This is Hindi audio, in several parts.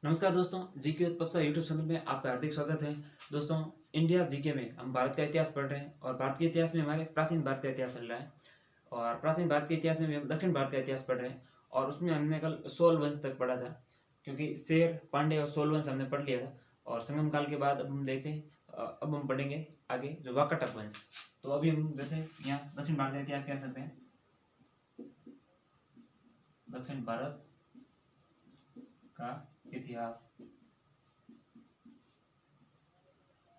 नमस्कार दोस्तों, जीके उत्पक्षा यूट्यूब चैनल में आपका हार्दिक स्वागत है। दोस्तों, इंडिया जीके में हम भारत का इतिहास पढ़ रहे हैं और भारत के इतिहास में हमारे प्राचीन भारत का इतिहास चल रहा है। और प्राचीन भारत के इतिहास में भी हम दक्षिण भारत का इतिहास पढ़ रहे हैं और उसमें हमने कल 16 वंश तक पढ़ा था, क्योंकि शेर, पांडे और 16 वंश हमने पढ़ लिया था। और संगम काल के बाद अब हम देखते हैं, अब हम पढ़ेंगे आगे जो वाकाटक वंश। तो अभी हम जैसे यहाँ दक्षिण भारत का इतिहास कह सकते हैं, दक्षिण भारत का इतिहास।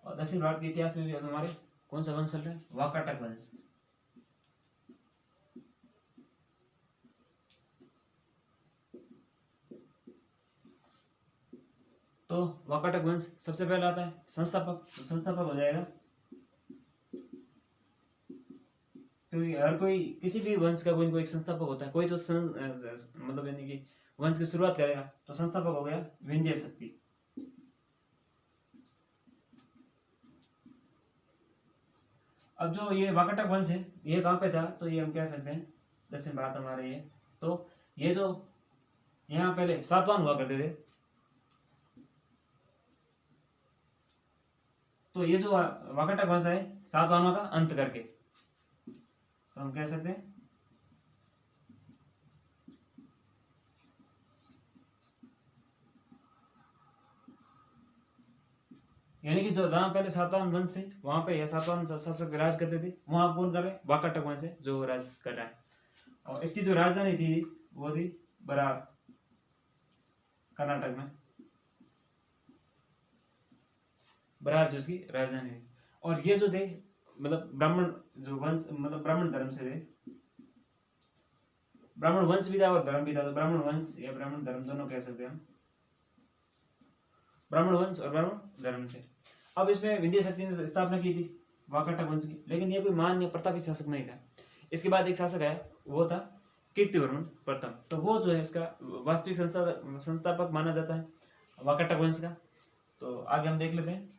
और दक्षिण भारत के इतिहास में भी अब हमारे कौन सा वंश चल रहा है? वाकाटक वंश। तो वाकाटक वंश सबसे पहले आता है संस्थापक। तो संस्थापक हो जाएगा, क्योंकि हर कोई किसी भी वंश का कोई ना कोई एक संस्थापक होता है। कोई तो मतलब यानी कि वंश की शुरुआत करेगा, तो संस्थापक हो गया विंध्य शक्ति। अब जो ये वाकाटक वंश है, ये कहाँ पे था? तो ये हम कह सकते हैं दक्षिण भारत हमारे ये। तो ये जो यहाँ पहले सातवाहन हुआ करते थे, तो ये जो वाकाटक वंश है सातवाहनों का अंत करके, तो हम कह सकते हैं यानी कि जो जहाँ पहले सातवाहन वंश थे वहां पे यह सातवाहन शासक राज करते थे, वहां कौन कर रहे? वाकाटक वंश है जो राज कर रहा है। और इसकी जो राजधानी थी वो थी बरार, कर्नाटक में। बरार जो इसकी राजधानी थी। और ये जो थे मतलब ब्राह्मण जो वंश, मतलब ब्राह्मण धर्म से थे। ब्राह्मण वंश भी था और धर्म भी था, तो ब्राह्मण वंश या ब्राह्मण धर्म दोनों कह सकते हैं हम। ब्राह्मण वंश और ब्राह्मण धर्म थे। अब इसमें विंध्य शक्ति ने स्थापना की थी वाकाटक वंश की, लेकिन ये कोई महान या प्रतापी शासक नहीं था। इसके बाद एक शासक आया, वो था कीर्तिवर्मन प्रथम। तो वो जो है इसका वास्तविक संस्थापक माना जाता है वाकाटक वंश का। तो आगे हम देख लेते हैं।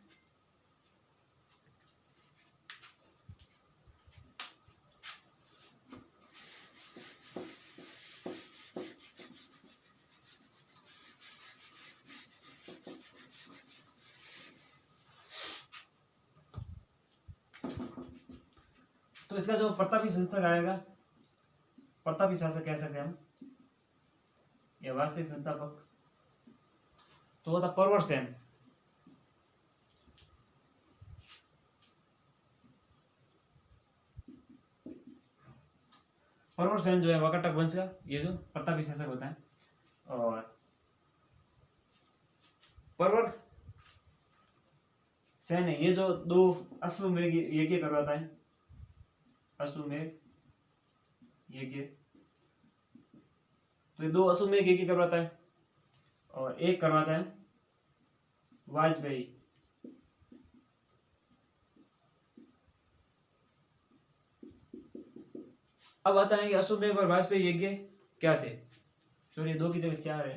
तो इसका जो प्रतापी शासक आएगा, प्रतापी शासक कह सकते हैं हम, या वास्तविक संस्थापक, तो वो था परवर सेन। परवर सेन जो है वाकाटक वंश का ये जो प्रतापी शासक होता है। और परवर सेन है ये जो दो अश्वमेध यज्ञ करवाता है, अश्वमेध यज्ञ। तो ये दो अश्वमेध यज्ञ करवाता है और एक करवाता है वाजपेयी। अब आता है कि अश्वमेध और वाजपेयी यज्ञ क्या थे। सॉरी, दो की जगह चार है,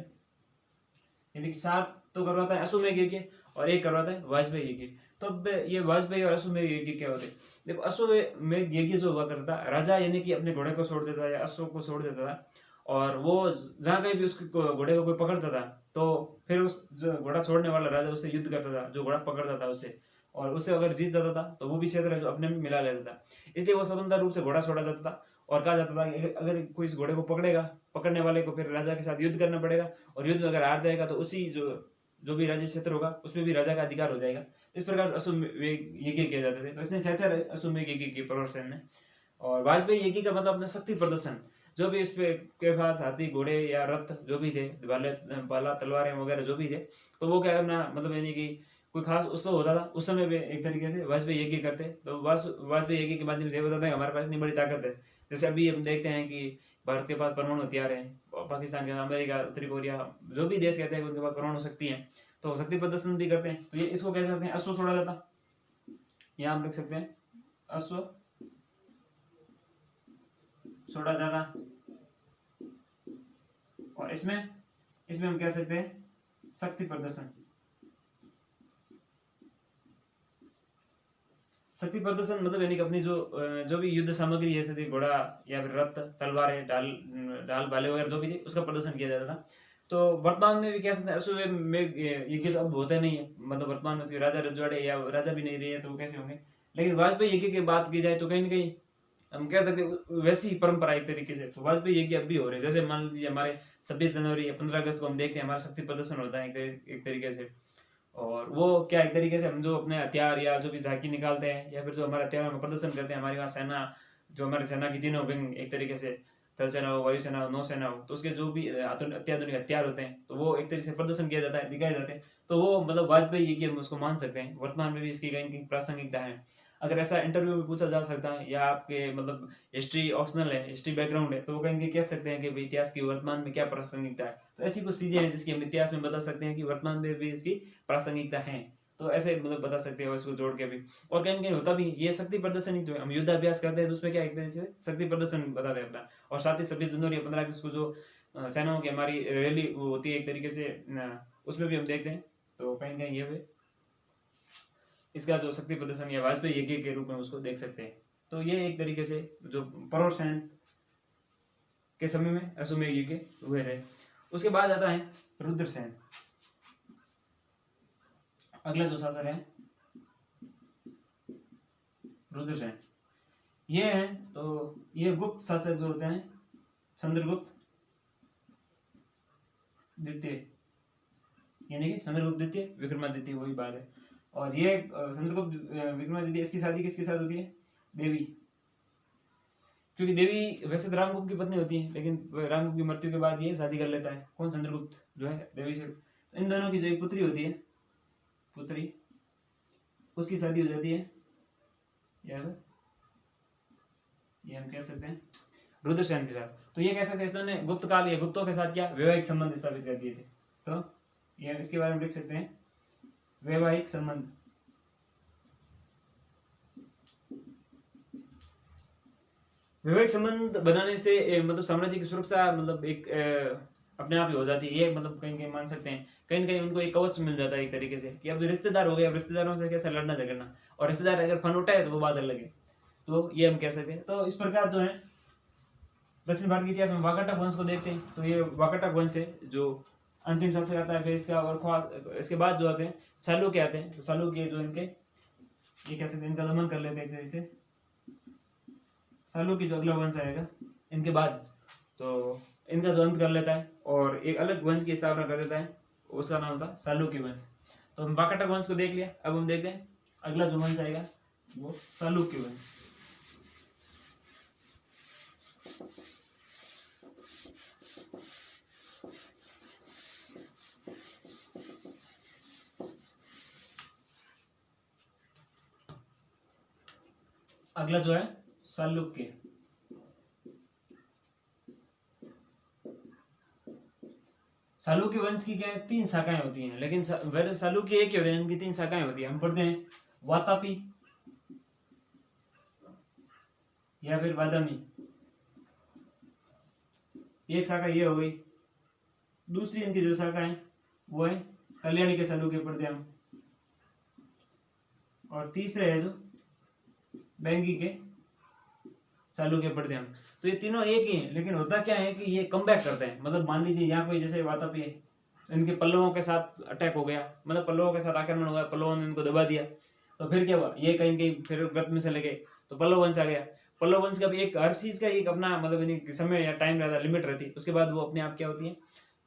यानी कि सात तो करवाता है अश्वमेध यज्ञ और एक करवाता है वाजपेयी यज्ञ। तो अब ये वाजपेयी और अश्वमेध यज्ञ क्या होते? देखो, अश्वमेध यज्ञ जो हुआ करता, राजा यानी कि अपने घोड़े को छोड़ देता या अश्व को छोड़ देता था, और वो जहाँ कहीं भी उसके घोड़े को कोई पकड़ता था तो फिर उस जो घोड़ा छोड़ने वाला राजा उससे युद्ध करता था, जो घोड़ा पकड़ता था उससे, और उससे अगर जीत जाता था तो वो भी क्षेत्र जो अपने में मिला लेता था। इसलिए वो स्वतंत्र रूप से घोड़ा छोड़ा जाता था और कहा जाता था कि अगर कोई इस घोड़े को पकड़ेगा, पकड़ने वाले को फिर राजा के साथ युद्ध करना पड़ेगा, और युद्ध में अगर हार जाएगा तो उसी जो भी राज्य क्षेत्र होगा उसमें भी राजा का अधिकार हो जाएगा। इस प्रकार अश्वमेध यज्ञ किए जाते थे। तो इसने सहचर अश्वमेध यज्ञ की परवर सेन ने। और वाजपेयी यज्ञ का मतलब अपना शक्ति प्रदर्शन, जो भी इस पे के पास हाथी, घोड़े या रथ जो भी थे, भाला, तलवारें वगैरह जो भी थे, तो वो क्या करना, मतलब यानी कि कोई खास उत्सव होता था उस समय पे एक तरीके से वाजपेयी यज्ञ करते। तो वाजपेयी यज्ञ के माध्यम से बताते हैं हमारे पास इतनी बड़ी ताकत है। जैसे अभी हम देखते हैं कि भारत के पास परमाणु हथियार है, पाकिस्तान के, अमेरिका, उत्तरी कोरिया, जो भी देश कहते हैं उनके पास परमाणु शक्ति है, तो शक्ति प्रदर्शन भी करते हैं। तो ये इसको कह सकते हैं अश्व छोड़ा जाता। यहाँ हम लिख सकते हैं अश्व छोड़ा जाता। और इसमें हम कह सकते हैं शक्ति प्रदर्शन। शक्ति प्रदर्शन मतलब यानी कि अपनी जो भी युद्ध सामग्री है, घोड़ा या फिर रथ, तलवार है, ढाल भाले वगैरह जो भी थे, उसका प्रदर्शन किया जाता था। तो वर्तमान में भी कह सकते हैं अश्वमेध में यज्ञ तो अब होते नहीं है, मतलब वर्तमान में तो राजा रजवाड़े या राजा भी नहीं रहे हैं तो वो कैसे होंगे। लेकिन वाजपेयी यज्ञ की बात की जाए तो कहीं ना कहीं हम कह सकते हैं वैसी ही परंपरा एक तरीके से तो वाजपेयी यज्ञ अब भी हो रहे हैं। जैसे मान लीजिए हमारे 26 जनवरी या 15 अगस्त को हम देखते हैं हमारा शक्ति प्रदर्शन होता है एक तरीके से। और वो क्या एक तरीके से हम जो अपने हथियार या जो भी झांकी निकालते हैं या फिर जो हमारे हथियारों में प्रदर्शन करते हैं, हमारी वहाँ सेना जो हमारी सेना की तीनों विंग एक तरीके से थल सेना हो, वायुसेना हो, नौसेना हो, तो उसके जो भी अत्याधुनिक हथियार होते हैं तो वो एक तरीके से प्रदर्शन किया जाता है, दिखाए जाते हैं। तो वो मतलब वाजपेयी यज्ञ हम उसको मान सकते हैं। वर्तमान में भी इसकी कहीं कहीं प्रासंगिकता है। अगर ऐसा इंटरव्यू में पूछा जा सकता है या आपके मतलब हिस्ट्री ऑप्शनल है, हिस्ट्री बैकग्राउंड है, तो वो कहीं कह सकते हैं कि भाई इतिहास की वर्तमान में क्या प्रासंगिकता है। तो ऐसी कुछ चीजें हैं जिसकी हम इतिहास में बता सकते हैं कि वर्तमान में भी इसकी प्रासंगिकता है। तो ऐसे मतलब बता सकते हो इसको जोड़ के भी। और कहीं कहीं होता भी ये शक्ति प्रदर्शन ही तो है, हम युद्धाभ्यास करते हैं तो उसमें क्या एक तरह से शक्ति प्रदर्शन बताते हैं अपना। और साथ ही 26 जनवरी 15 अगस्त को जो सेनाओं की हमारी रैली होती है एक तरीके से उसमें भी हम देखते हैं। तो कहीं कहीं ये भी इसका जो शक्ति प्रदर्शन या वाजपेयी यज्ञ के रूप में उसको देख सकते हैं। तो ये एक तरीके से जो परवरसेन के समय में अश्वमेध यज्ञ हुए थे। उसके बाद आता है रुद्रसेन। अगला जो शासक है रुद्रसेन, ये है तो ये गुप्त शासक जो होते हैं चंद्रगुप्त द्वितीय, यानी कि चंद्रगुप्त द्वितीय विक्रमादित्य वही बात है। और ये चंद्रगुप्त विक्रमादित्य इसकी शादी किसके साथ होती है? देवी। क्योंकि देवी वैसे तो रामगुप्त की पत्नी होती है लेकिन रामगुप्त की मृत्यु के बाद ये शादी कर लेता है। कौन? चंद्रगुप्त जो है देवी से। इन दोनों की जो एक पुत्री होती है, पुत्री, उसकी शादी हो जाती है यार, ये हम कह सकते हैं रुद्रसेन के साथ। तो ये कह सकते हैं इसने गुप्त काल या गुप्तों के साथ क्या वैवाहिक संबंध स्थापित कर दिए थे। तो ये इसके बारे में लिख सकते हैं वैवाहिक संबंध। वैवाहिक संबंध बनाने से मतलब साम्राज्य की सुरक्षा मतलब एक अपने आप ही हो जाती है। ये मतलब कहीं कहीं मान सकते हैं कहीं ना कहीं उनको एक कवच मिल जाता है एक तरीके से कि अब रिश्तेदार हो गए, अब रिश्तेदारों से कैसे लड़ना झगड़ना, और रिश्तेदार अगर फन उठाए तो वो बात अलग है। तो ये हम कह सकते हैं। तो इस प्रकार जो है दक्षिण भारत के इतिहास में वाकाटक वंश को देखते हैं तो ये वाकाटक वंश है जो अंतिम शासक आता है। फिर इसका और इसके बाद जो आते हैं चालुक्य आते हैं। तो चालुक्य जो इनके ये कह सकते हैं इनका दमन कर लेते हैं एक तरह से। चालुक्य जो अगला वंश आएगा इनके बाद तो इनका जो अंत कर लेता है और एक अलग वंश की स्थापना कर देता है, उसका नाम था चालुक्य वंश। तो हम वाकाटक वंश को देख लिया। अब हम देखते हैं अगला जो वंश आएगा वो चालुक्य वंश। अगला जो है चालुक्य। चालुक्य वंश की क्या है? 3 शाखाएं होती हैं, लेकिन वैसे चालुक्य एक ही होते हैं, इनकी 3 शाखाएं होती है। हम पढ़ते हैं वातापी या फिर बादामी, एक शाखा ये हो गई। दूसरी इनकी जो शाखा है वो है कल्याणी के चालुक्य पढ़ते हैं हम। और तीसरे है जो बैंगी के चालुक्य पढ़ते हैं हम। तो ये तीनों एक ही हैं, लेकिन होता क्या है कि ये कम बैक करते हैं। मतलब मान लीजिए यहाँ कोई जैसे वातापी है, इनके पल्लवों के साथ अटैक हो गया, मतलब पल्लवों के साथ आक्रमण हो गया, पल्लवों ने इनको दबा दिया, तो फिर क्या हुआ, ये कहीं कहीं फिर व्रत में चले गए तो पल्लव वंश आ गया। पल्लव वंश का भी एक हर चीज का एक अपना मतलब समय या टाइम रहता, लिमिट रहती, उसके बाद वो अपने आप क्या होती है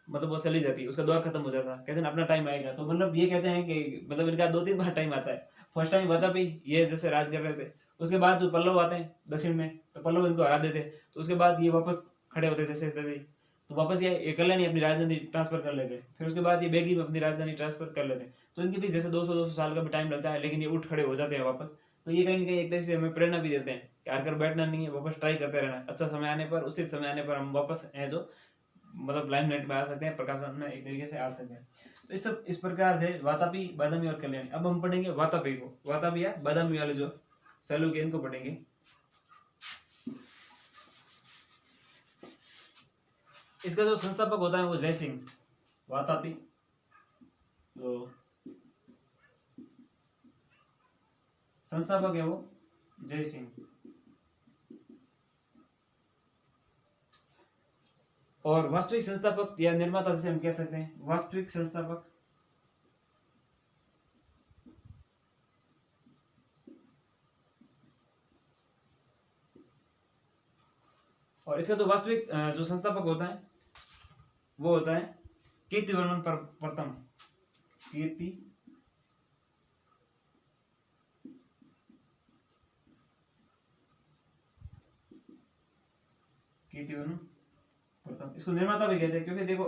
मतलब वो चली जाती है, उसका दौर खत्म हो जाता है। कहते हैं अपना टाइम आएगा। तो मतलब ये कहते हैं कि मतलब इनका 2-3 बार टाइम आता है। फर्स्ट टाइम वातापी ये जैसे राज कर रहे थे, उसके बाद जो पल्लव आते हैं दक्षिण में तो पल्लव इनको हरा देते, तो उसके बाद ये वापस खड़े होते जैसे तैसे, तो वापस ये कल्याणी अपनी राजधानी ट्रांसफर कर लेते, फिर उसके बाद ये बेगी में अपनी राजधानी ट्रांसफर कर लेते। तो इनके भी जैसे 200 साल का भी टाइम लगता है, लेकिन ये उठ खड़े हो जाते हैं वापस। तो ये कहीं ना कहीं एक तरह से हमें प्रेरणा भी देते हैं कि हार कर बैठना नहीं है, वापस ट्राई करते रहना। अच्छा समय आने पर, उचित समय आने पर हम वापस हैं जो मतलब लाइमलाइट में आ सकते हैं, प्रकाशन में एक तरीके से आ सकते हैं। तो इस प्रकार से वातापी, बादामी और कल्याणी। अब हम पढ़ेंगे वातापी को, वातापी या बादामी वाले जो चालुक्य इनको पढ़ेंगे। इसका जो संस्थापक होता है वो जय सिंह वातापी। तो संस्थापक है वो जय सिंह। और वास्तविक संस्थापक या निर्माता जैसे हम कह सकते हैं, वास्तविक संस्थापक। और इसका जो वास्तविक जो संस्थापक होता है वो होता है कीर्तिवर्मन प्रथम। कीर्तिवर्मन प्रथम, इसको निर्माता भी कहते हैं, क्योंकि देखो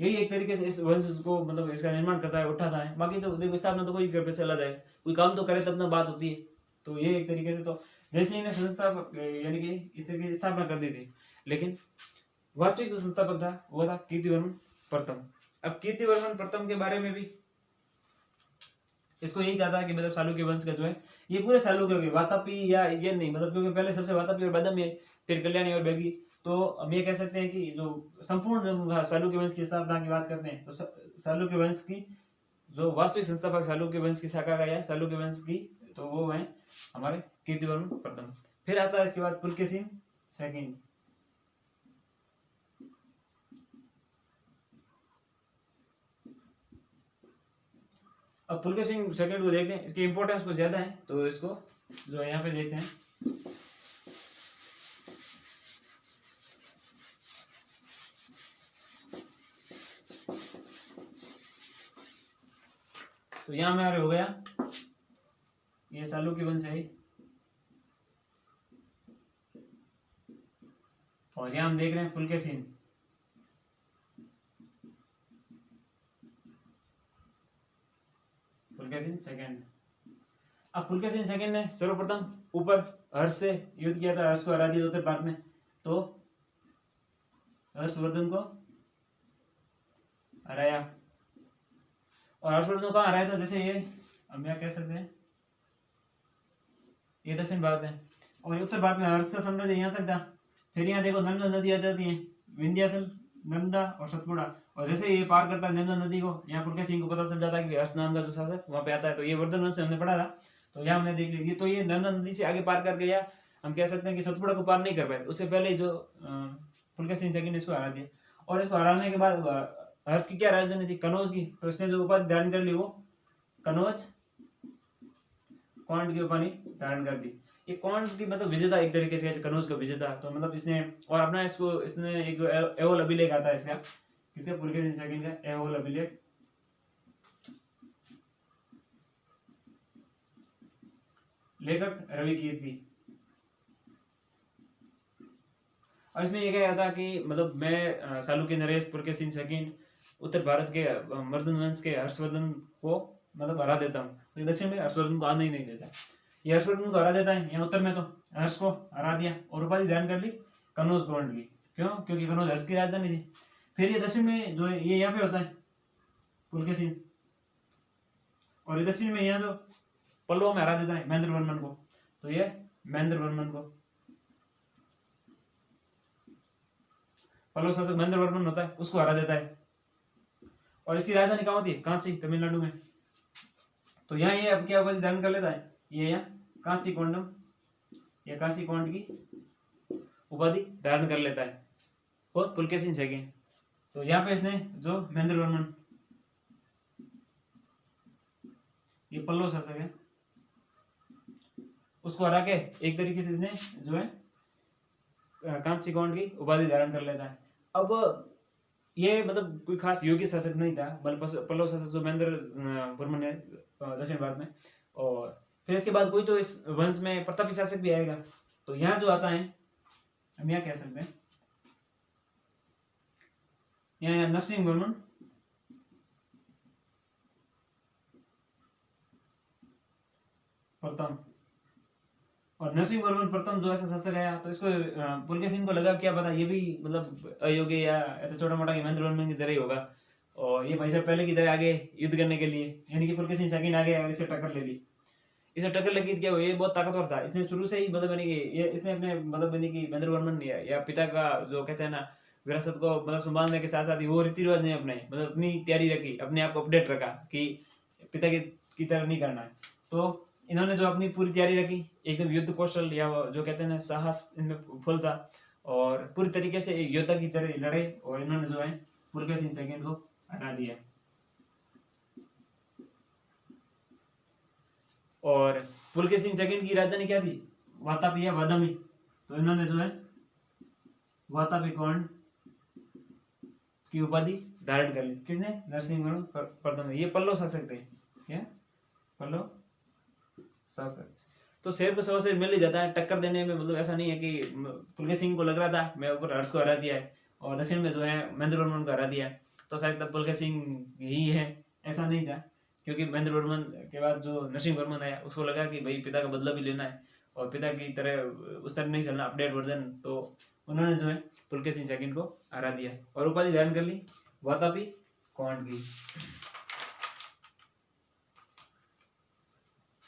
यही एक तरीके से इस वंश को मतलब इसका निर्माण करता है, उठाता है। बाकी तो देखो स्थापना तो कोई घर पे चला जाए, कोई काम तो करे तब ना बात होती है। तो ये एक तरीके से तो जैसे इन्हें संस्थापक यानी कि इस तरीके से स्थापना कर दी थी, लेकिन वास्तविक जो संस्थापक था वो था कीर्तिवर्मन प्रथम। अब कीर्तिवर्मन प्रथम के बारे में भी इसको यही कहा था कि मतलब चालुक्य वंश का जो है ये पूरे चालुक्य के वातापी या ये नहीं, मतलब क्योंकि पहले सबसे वातापी और बादामी है, फिर कल्याणी और बेगी। तो हम ये कह सकते हैं कि जो संपूर्ण चालुक्य वंश की स्थापना की बात करते हैं तो चालुक्य वंश की जो वास्तविक संस्थापक चालुक्य वंश की शाखा का या चालुक्य वंश की, तो वो है हमारे कीर्तिवर्मन प्रथम। फिर आता है इसके बाद पुलकेशिन सेकंड। अब पुलकेशिन सेकंड को देखते हैं, इसकी इंपॉर्टेंस कुछ ज्यादा है, तो इसको जो है यहाँ पे देखते हैं। तो यहाँ हमारे हो गया ये चालुक्य वंश है, और यहाँ हम देख रहे हैं पुलकेशिन। पुलकेशिन सेकंड। अब पुलकेशिन सेकंड ने सर्वप्रथम ऊपर हर्ष से युद्ध किया था, हर्ष को हरा दिया उत्तर भारत में। तो हर्षवर्धन को हराया, और हर्षवर्धन को कहाँ हराया था, जैसे ये हम यहाँ कह सकते हैं ये दक्षिण भारत है, और उत्तर भारत में हर्ष का साम्राज्य यहाँ तक था। फिर यहाँ देखो नर्मदा नदी आ जाती है, विंध्याचल, नर्मदा और सतपुड़ा, और जैसे ये पार करता है नर्मदा नदी को, यहाँ पुलकेशिन को पता चल जाता है कि हर्ष नाम का जो शासक वहाँ पे आता है। तो ये वर्धन वंश में हमने पढ़ा था, तो यहाँ हमने देख लिया। तो ये नर्मदा नदी से आगे पार कर गया, हम कह सकते हैं कि सतपुड़ा को पार नहीं कर पाए, उससे पहले जो पुलकेशिन सेकंड इसको हरा दिया। और इसको हराने के बाद हर्ष की क्या राजधानी थी, कनौज की, तो इसने जो उपाधि धारण कर ली वो कनौज कौंड की उपाधि धारण कर दी। ये कौंड की मतलब विजेता एक तरीके से, कनौज का विजेता। तो मतलब इसने और अपना इसको इसने एक जो एहोल अभिलेख आता है इसका, किसका, पुलकेशिन सेकंड का एहोल अभिलेख। लेखक रवि कीर्ति। और इसमें ये कहा था कि मतलब मैं चालुक्य नरेश पुलकेशिन सेकंड उत्तर भारत के मर्दन वंश के हर्षवर्धन को मतलब हरा देता हूँ, तो दक्षिण में हर्षवर्धन को आने ही नहीं देता। ये हर्षवर्धन को हरा देता है, यहाँ उत्तर में तो हर्ष को हरा दिया और उपाधि धारण कर ली कनौज कौंड की। क्यों? क्योंकि कनौज हर्ष की राजधानी थी। फिर ये दक्षिण में जो है ये यहाँ पे होता है पुलकेशिन, और ये दक्षिण में यहाँ जो पल्लव में हरा देता है महेंद्र वर्मन को, तो ये महेंद्र वर्मन को, पल्लव शासक महेंद्र वर्मन होता है उसको हरा देता है। और इसकी राजधानी कहाँ होती है? कांची, तमिलनाडु में। तो यहाँ ये अब क्या उपाधि धारण कर लेता है, ये यहाँ कांची कोंडम या कांची कोंड की उपाधि धारण कर लेता है, और पुलकेशिन सेकंड। तो यहाँ पे इसने जो महेंद्र वर्मन, ये पल्लव शासक है, उसको हरा के एक तरीके से इसने जो है कांची कोंड की उपाधि धारण कर लेता है। अब ये मतलब कोई खास योगी शासक नहीं था, बल्कि पल्लव शासक जो महेंद्र वर्मन है दक्षिण भारत में। और फिर इसके बाद कोई तो इस वंश में प्रतापी शासक भी आएगा। तो यहाँ जो आता है हम यहाँ कह सकते हैं, यहाँ नरसिंह वर्मन प्रथम। और नरसिंह वर्मन प्रथम जो ऐसा शासक आया, तो इसको पुलकेशिन को लगा क्या पता ये भी मतलब अयोग्य या ऐसा छोटा मोटा महेंद्र वर्मन की तरह ही होगा, और ये भाई साहब पहले की तरह आगे युद्ध करने के लिए, यानी कि पुलकेशिन सेकंड आगे इसे टक्कर ले ली। इसे टक्कर लगी क्या हुआ, ये बहुत ताकतवर था, इसने शुरू से ही मतलब ये इसने अपने मतलब महेंद्र वर्मन या पिता का जो कहते हैं ना विरासत को मतलब संभालने के साथ साथ वो रीति रिवाज नहीं अपने, मतलब अपनी तैयारी रखी, अपने आप को अपडेट रखा कि पिता की तरह नहीं करना है। तो इन्होंने जो अपनी पूरी तैयारी रखी, एकदम युद्ध कौशल या जो कहते हैं ना साहस इनमें फुल था। और पूरी तरीके से योद्धा की तरह लड़े और इन्होंने जो है पुलकेशिन सेकंड को हटा दिया। और पुलकेशिन सेकंड की राजधानी क्या थी? वातापी या वादामी। तो इन्होंने जो है वातापी कौंड की उपाधि धारण कर ली। किसने? नरसिंहवर्मन प्रथम ने। ये पल्लव शासक थे। क्या? पल्लव शासक। तो शेर को सवा शेर मिल ही जाता है टक्कर देने में। मतलब ऐसा नहीं है कि पुलकेशिन को लग रहा था मैं ऊपर हर्ष को हरा दिया है और दक्षिण में जो है महेंद्रवर्मन को हरा दिया है तो शायद तब पुलकेशिन ही है, ऐसा नहीं था। क्योंकि महेंद्रवर्मन के बाद जो नरसिंहवर्मन आया उसको लगा कि भाई पिता का बदला भी लेना है और पिता की तरह उस तरह नहीं चलना, अपडेट वर्जन। तो उन्होंने जो है पुलकेशिन सेकंड को हरा दिया और उपाधि धारण कर ली वातापी कौंड की।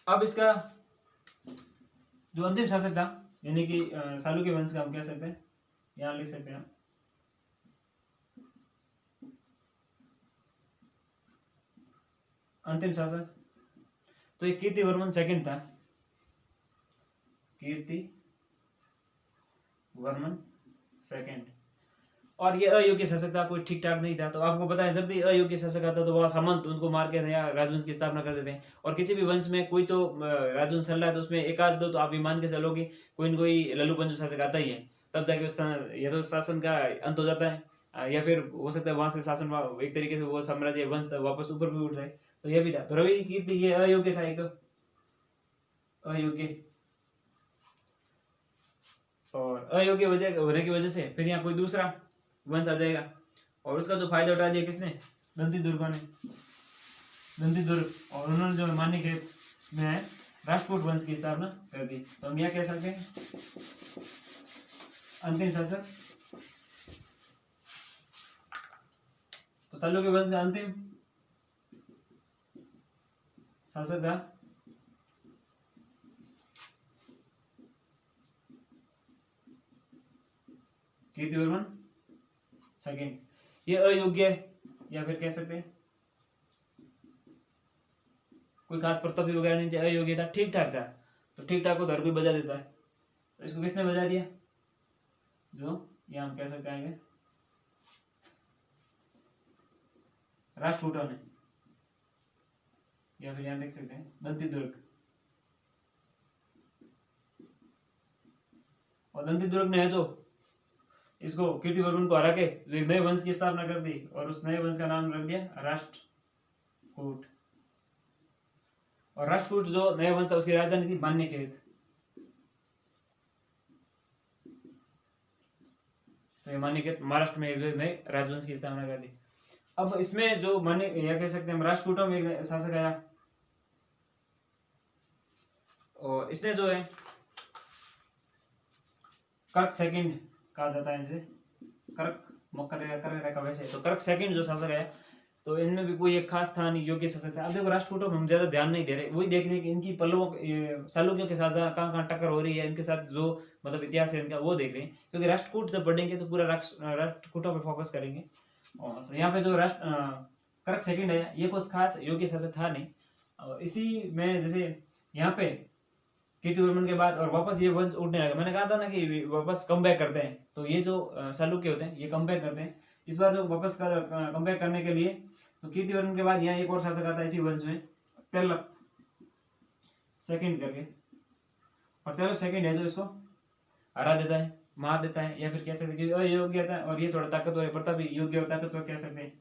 अब इसका जो अंतिम शासक था यानी कि चालुक्य वंश का हम कह सकते हैं, यहाँ लिख सकते हैं अंतिम शासक। तो ये कीर्तिवर्मन सेकंड था, कीर्तिवर्मन सेकंड। और ये अयोग्य शासक था, कोई ठीक ठाक नहीं था। तो आपको पता है जब भी अयोग्य शासक आता तो वह सामंत उनको मार के नया राजवंश की स्थापना कर देते हैं। और किसी भी वंश में कोई तो राजवंश चल रहा है तो उसमें एक आध दो तो आप ये मान के चलोगे कोई न कोई लल्लू पंजू शासक आता ही है, तब जाके उस या तो शासन का अंत हो जाता है या फिर हो सकता है वहां से शासन एक तरीके से वो साम्राज्य वंश वापस ऊपर भी उठ जाए। तो ये भी था। तो रवि कीर्ति ये अयोग्य था, एक तो अयोग्य। और अयोग्य वजह होने की वजह से फिर यहाँ कोई दूसरा वंश आ जाएगा और उसका जो फायदा उठा दिया किसने? दंती दुर्गों ने, दंती दुर्ग। और उन्होंने जो मान्यखेत में राष्ट्रकूट वंश की स्थापना कर दी। तो हम यह कह सकते हैं अंतिम शासक। तो चालुक्य वंश का अंतिम शासक था कीर्तिवर्मन सेकंड। ये अयोग्य या फिर कह सकते हैं कोई खास प्रतापी वगैरह नहीं था, अयोग्य था, ठीक ठाक था। तो ठीक ठाक को तो हर कोई बजा देता है। तो इसको किसने बजा दिया? जो या हम कह सकते हैं राष्ट्रकूटों ने, या फिर यहां देख सकते हैं दंती दुर्ग। और दंती दुर्ग ने है जो इसको कीर्तिवर्मन को हरा के एक नए वंश की स्थापना कर दी और उस नए वंश का नाम रख दिया राष्ट्रकूट। और राष्ट्रकूट जो नया वंश था उसकी राजधानी थी मान्यखेत। तो मान्यखेत महाराष्ट्र में एक नए राजवंश की स्थापना कर दी। अब इसमें जो मान्य या कह सकते हैं हम राष्ट्रकूटों में एक शासक आया और इसने जो है कर्क सेकंड कहा जाता है इसे, कर्क मकर या कर्क रेखा वैसे। तो कर्क सेकंड जो शासक है तो इनमें भी कोई एक खास था नहीं, योग्य शासक था। अब देखो राष्ट्रकूटों में हम ज्यादा ध्यान नहीं दे रहे, वही देख रहे हैं कि इनकी पल्लवों चालुक्यों के साथ कहाँ कहाँ टक्कर हो रही है, इनके साथ जो मतलब इतिहास है इनका वो देख रहे हैं। क्योंकि राष्ट्रकूट जब पढ़ेंगे तो पूरा राष्ट्रकूटों पर फोकस करेंगे। और तो यहाँ पे जो कर्क सेकंड है ये कुछ खास योग्य शासक था नहीं। और इसी में जैसे यहाँ पे कीर्तिवर्मन के बाद और वापस ये वंश उठने लगा। मैंने कहा था ना कि वापस कम बैक करते हैं। तो ये जो चालुक्य होते हैं ये कम बैक करते हैं। इस बार जो वापस कम बैक करने के लिए तो कीर्तिवर्मन के बाद यहाँ एक और शासक आता है इसी वंश में, तेलप सेकंड करके। और तेलप सेकंड है जो इसको हरा देता है, मार देता है, या फिर कह सकते हैं अयोग्य था और ये थोड़ा ताकतवर है, प्रतापी। योग्य और ताकतवर कह सकते हैं,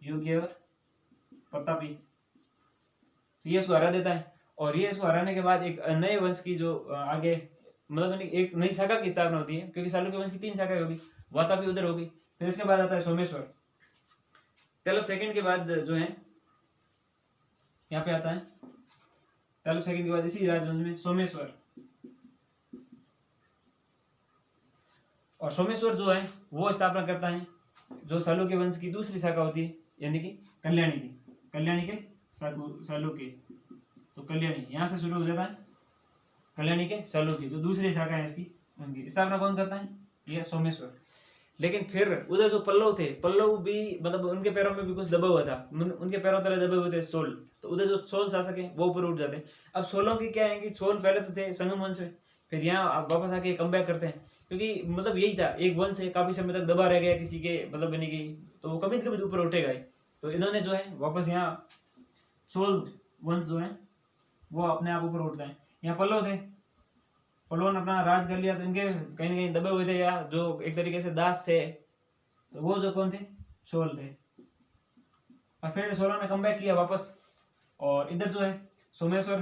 योग्य और प्रतापी। तो ये इसको हरा देता है और ये इसको हराने के बाद एक नए वंश की जो आगे मतलब एक नई शाखा की स्थापना होती है। क्योंकि चालुक्य वंश की 3 शाखाएं होगी, वातापी उधर होगी, फिर इसके बाद आता है सोमेश्वर। तेलप सेकंड के बाद जो है यहाँ पे आता है तेलप सेकंड के बाद इसी राजवंश में सोमेश्वर। और सोमेश्वर जो है वो स्थापना करता है जो चालुक्य वंश की दूसरी शाखा होती है यानी कि कल्याणी की, कल्याणी के चालुक्य। तो कल्याणी यहाँ से शुरू हो जाता है, कल्याणी के चालुक्य जो दूसरी शाखा है इसकी, उनकी स्थापना कौन करता है? ये सोमेश्वर। लेकिन फिर उधर जो पल्लव थे, पल्लव भी मतलब उनके पैरों में भी कुछ दबा हुआ था, उनके पैरों तरह दबे हुए थे चोल। तो उधर जो चोल शासक है वो ऊपर उठ जाते हैं। अब चोलों की क्या है कि चोल पहले तो थे संगम वंश में, फिर यहाँ वापस आके कम बैक करते हैं। क्योंकि मतलब यही था, एक वंश है काफी समय तक दबा रह गया किसी के मतलब बनी गई, तो वो कभी कभी ऊपर उठेगा ही। तो इन्होंने जो है वापस यहाँ सोल वंश जो है वो अपने आप ऊपर उठते हैं। यहाँ पल्लव थे, पल्लव ने अपना राज कर लिया, तो इनके कहीं ना कहीं दबे हुए थे या जो एक तरीके से दास थे, तो वो जो कौन थे, सोल थे। और फिर सोलों ने कम बैक किया वापस, और इधर जो है सोमेश्वर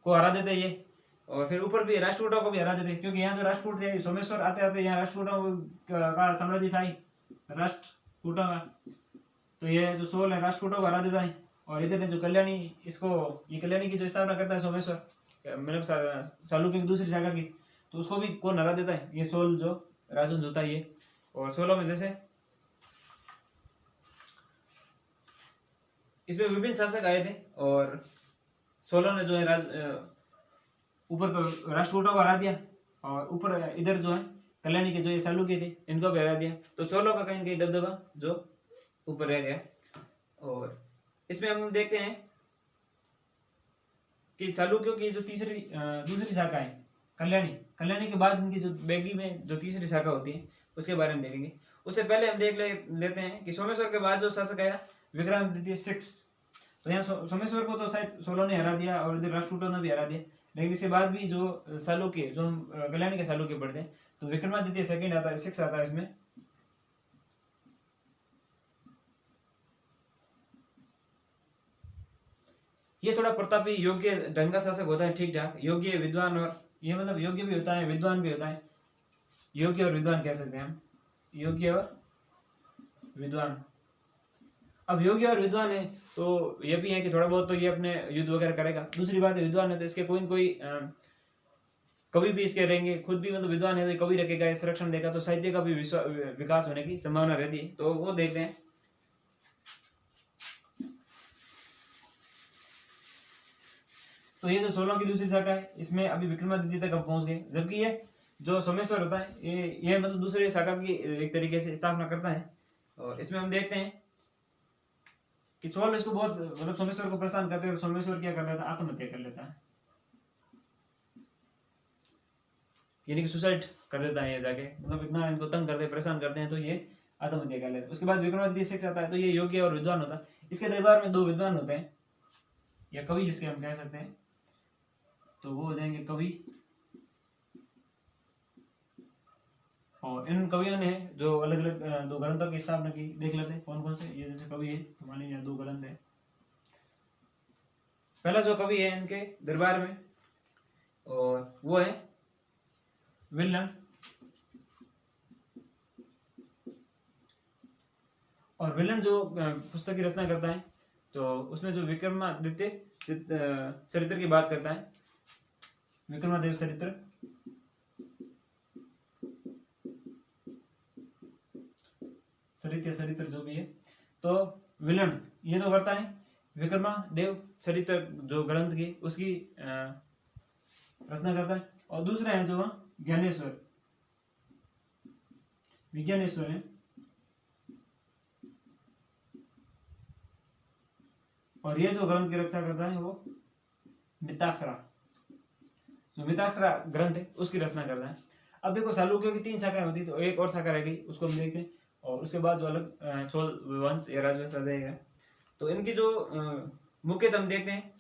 को हरा देते ये, और फिर ऊपर भी राष्ट्रकूटों को भी हरा देते, क्योंकि यहाँ जो राष्ट्रकूट थे सोमेश्वर आते आते यहाँ राष्ट्रकूटों का साम्राज्य था ही, राष्ट्रकूटों का। तो ये जो सोल है राष्ट्रकूटों को हरा देता है, और इधर जो कल्याणी, इसको ये कल्याणी की जो स्थापना करता है सोमेश्वर, मतलब सालुक्य की दूसरी शाखा की, तो उसको भी कौन हरा देता है, ये सोल जो राजवंश होता है ये। और सोलों में जैसे इसमें विभिन्न शासक आए थे, और सोलों ने जो है ऊपर राष्ट्रकूटों को हरा दिया, और ऊपर इधर जो है कल्याणी के जो ये चालुक्य थे इनको भी हरा दिया। तो सोलों का कहीं ना कहीं दबदबा जो ऊपर रह गया। और इसमें हम देखते हैं कि चालुक्यों की जो दूसरी शाखा है कल्याणी, कल्याणी के बाद इनकी जो बेगी में जो तीसरी शाखा होती है उसके बारे में देखेंगे। उससे पहले हम लेते हैं कि सोमेश्वर के बाद जो शासक आया विक्रमादित्य 6। तो यहाँ सोमेश्वर को तो शायद सोलों ने हरा दिया, और इधर राष्ट्रकूटों ने भी हरा दिया, लेकिन इसके बाद भी जो चालुक्य, जो हम कल्याणी के चालुक्य पढ़ते हैं, तो विक्रमादित्य 2 आता है, 6 आता है इसमें। ये थोड़ा प्रतापी योग्य ढंग का शासक होता है, ठीक ठाक योग्य विद्वान, और ये मतलब योग्य भी होता है विद्वान भी होता है, योग्य और विद्वान कह सकते हैं हम, योग्य और विद्वान। अब योग्य और विद्वान है तो ये भी है कि थोड़ा बहुत तो ये अपने युद्ध वगैरह करेगा। दूसरी बात है विद्वान है तो इसके कोई न कोई कवि भी इसके रहेंगे, खुद भी मतलब विद्वान है तो कवि रखेगा, संरक्षण देगा, तो साहित्य का भी विकास होने की संभावना रहती है। तो वो देखते हैं। तो ये जो सोलों की दूसरी शाखा है इसमें अभी विक्रमादित्य तक हम पहुंच गए, जबकि ये जो सोमेश्वर होता है ये मतलब दूसरी शाखा की एक तरीके से स्थापना करता है। और इसमें हम देखते हैं कि सोल इसको बहुत मतलब सोमेश्वर को परेशान करते हैं, तो सोमेश्वर क्या कर लेता है, आत्महत्या कर लेता है, यानी कि सुसाइड कर देता है ये जाके, मतलब इतना इनको तंग करते हैं, परेशान करते हैं, तो ये आत्महत्या कर लेते हैं। उसके बाद विक्रमादित्य 6 आता है, तो ये योग्य और विद्वान होता है। इसके दरबार में 2 विद्वान होते हैं या कवि जिसके हम कह सकते हैं, तो वो हो जाएंगे कवि। और इन कवियों ने जो अलग अलग 2 ग्रंथों की स्थापना की, देख लेते हैं कौन कौन से। ये जैसे कवि है तो मान लीजिए 2 ग्रंथ है। पहला जो कवि है इनके दरबार में, और वो है विल्लन। और विल्लन जो पुस्तक की रचना करता है, तो उसमें जो विक्रमादित्य चरित्र की बात करता है, विक्रमादित्य चरित्र, चरित्र जो भी है, तो विलन ये तो करता है विक्रमादेव चरित्र जो ग्रंथ की उसकी रचना करता है। और दूसरा है जो ज्ञानेश्वर, विज्ञानेश्वर है, और ये जो ग्रंथ की रक्षा करता है वो मिताक्षरा, जो मिताक्षरा ग्रंथ है उसकी रचना करता है। अब देखो चालुक्यों की 3 शाखाएं होती, तो एक और शाखा रह गई, उसको हम देखते हैं। और उसके बाद जो अलग चोल वंश या राजवंश आ जाएगा, तो इनकी जो मुख्यतः हम देखते हैं।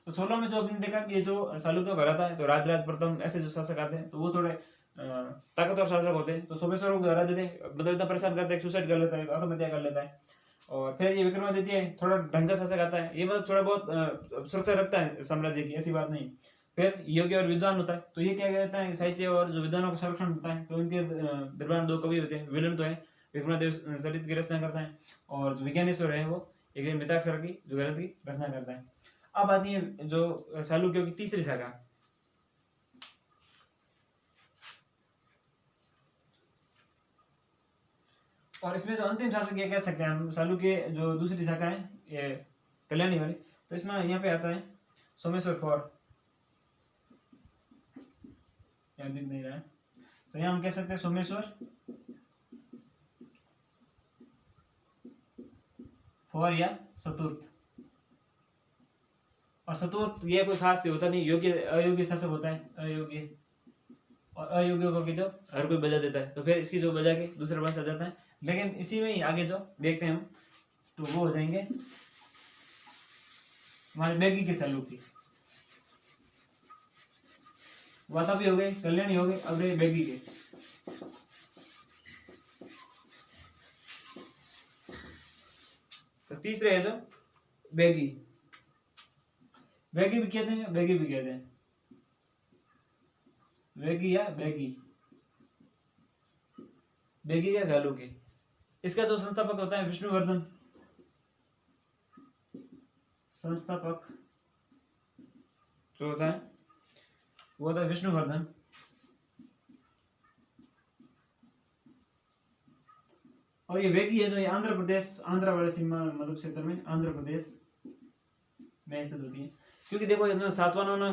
तो 16 में जो आपने देखा कि जो चालुक्य हराता है, तो राजराज प्रथम ऐसे जो शासक आते हैं, तो वो थोड़े ताकतवर शासक होते हैं, तो सोमेश्वर को हरा देते हैं, मतलब इतना परेशान करते हैं, सुसाइड कर लेता है, आत्महत्या कर लेता है। और फिर ये विक्रमादित्य है, थोड़ा ढंग का शासक आता है, ये मतलब थोड़ा बहुत सुरक्षा रखता है साम्राज्य की, ऐसी बात नहीं। फिर योग्य और विद्वान होता है, तो ये क्या कहता है, साहित्य और जो विद्वानों का संरक्षण होता है। तो इनके दरबार में 2 कवि होते हैं, विलन तो है विक्रमादेव चरित्र की रचना करता है, और विज्ञानेश्वर है वो एक मिताक्षर की जो ग्रंथ की रचना करता है। अब आती है जो चालुक्यों की तीसरी शाखा, और इसमें जो अंतिम शासक ये कह सकते हैं हम, चालुक्य जो दूसरी शाखा है ये कल्याणी वाली, तो इसमें यहाँ पे आता है सोमेश्वर 4, यहाँ दिख नहीं रहा है, तो यहाँ हम कह सकते हैं सोमेश्वर 4 या चतुर्थ। और चतुर्थ ये कोई खास होता नहीं, योग्य अयोग्य शासक होता है, अयोग्य और अयोग्य को की तो हर कोई बजा देता है, तो फिर इसकी जो बजा के दूसरा वंश आ जाता है। लेकिन इसी में ही आगे जो देखते हैं हम, तो वो हो जाएंगे हमारे बेगी के सलूकी। वातापी हो गए, कल्याणी हो गए, अब रहे बेगी के। तो तीसरे है जो बेगी। बेगी भी कहते हैं, बेगी भी कहते हैं, बेगी या बेगी, बेगी या जालूकी। इसका जो संस्थापक होता है विष्णुवर्धन, संस्थापक जो होता है वो होता है विष्णुवर्धन। और ये वेगी है जो ये आंध्र प्रदेश, आंध्र वाले सीमा मतलब क्षेत्र में, आंध्र प्रदेश में स्थित होती है। क्योंकि देखो सातवाहनों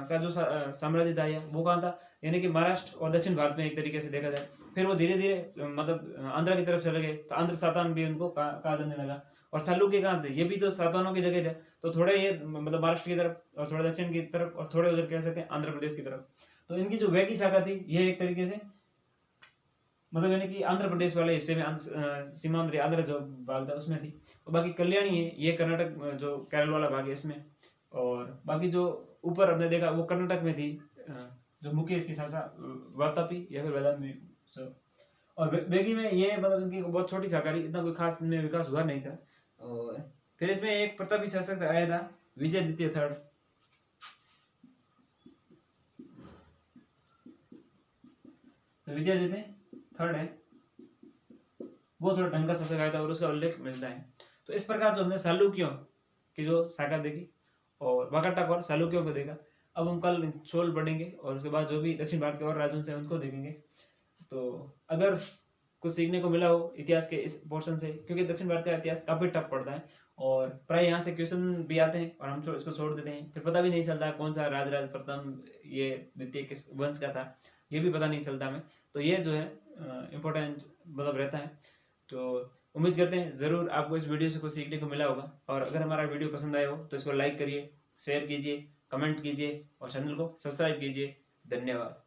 का जो साम्राज्य था वो कहाँ था, यानी कि महाराष्ट्र और दक्षिण भारत में एक तरीके से देखा जाए। फिर वो धीरे धीरे मतलब आंध्र की तरफ चले गए, तो आंध्र सातवाहन भी उनको कहा जाने लगा। और चालुक्य कहाँ थे, ये भी तो सातवाहनों की जगह थे। तो थोड़े ये मतलब महाराष्ट्र की तरफ और थोड़े दक्षिण की तरफ और थोड़े उधर कह सकते हैं आंध्र प्रदेश की तरफ। तो इनकी जो वेगी शाखा थी ये एक तरीके से मतलब यानी कि आंध्र प्रदेश वाले हिस्से में सीमांध्र आंध्र जो भाग था उसमें थी। और बाकी कल्याणी है ये कर्नाटक जो केरल वाला भाग है इसमें। और बाकी जो ऊपर हमने देखा वो कर्नाटक में थी, जो मुख्य इसकी शाखा वातापी या फिर बादामी। और बेगी में ये मतलब इनकी बहुत छोटी शाखा थी, इतना कोई खास इनमें विकास हुआ नहीं था। और फिर इसमें एक प्रतापी शासक आया था विजय द्वितीय थर्ड। तो विजय द्वितीय थर्ड है, वो थोड़ा ढंग का शासक आया था और उसका उल्लेख मिलता है। तो इस प्रकार जो हमने चालुक्यों की जो शाखा देखी और वाकाटक और चालुक्यों को देखा। अब हम कल चोल पढ़ेंगे और उसके बाद जो भी दक्षिण भारत के और राज्यों से उनको देखेंगे। तो अगर कुछ सीखने को मिला हो इतिहास के इस पोर्शन से, क्योंकि दक्षिण भारत का इतिहास काफी टफ पड़ता है और प्राय यहाँ से क्वेश्चन भी आते हैं और हम इसको छोड़ देते हैं, फिर पता भी नहीं चलता कौन सा राजराज प्रथम ये द्वितीय किस वंश का था, ये भी पता नहीं चलता हमें। तो ये जो है इम्पोर्टेंट मतलब रहता है। तो उम्मीद करते हैं ज़रूर आपको इस वीडियो से कुछ सीखने को मिला होगा। और अगर हमारा वीडियो पसंद आया हो तो इसको लाइक करिए, शेयर कीजिए, कमेंट कीजिए और चैनल को सब्सक्राइब कीजिए। धन्यवाद।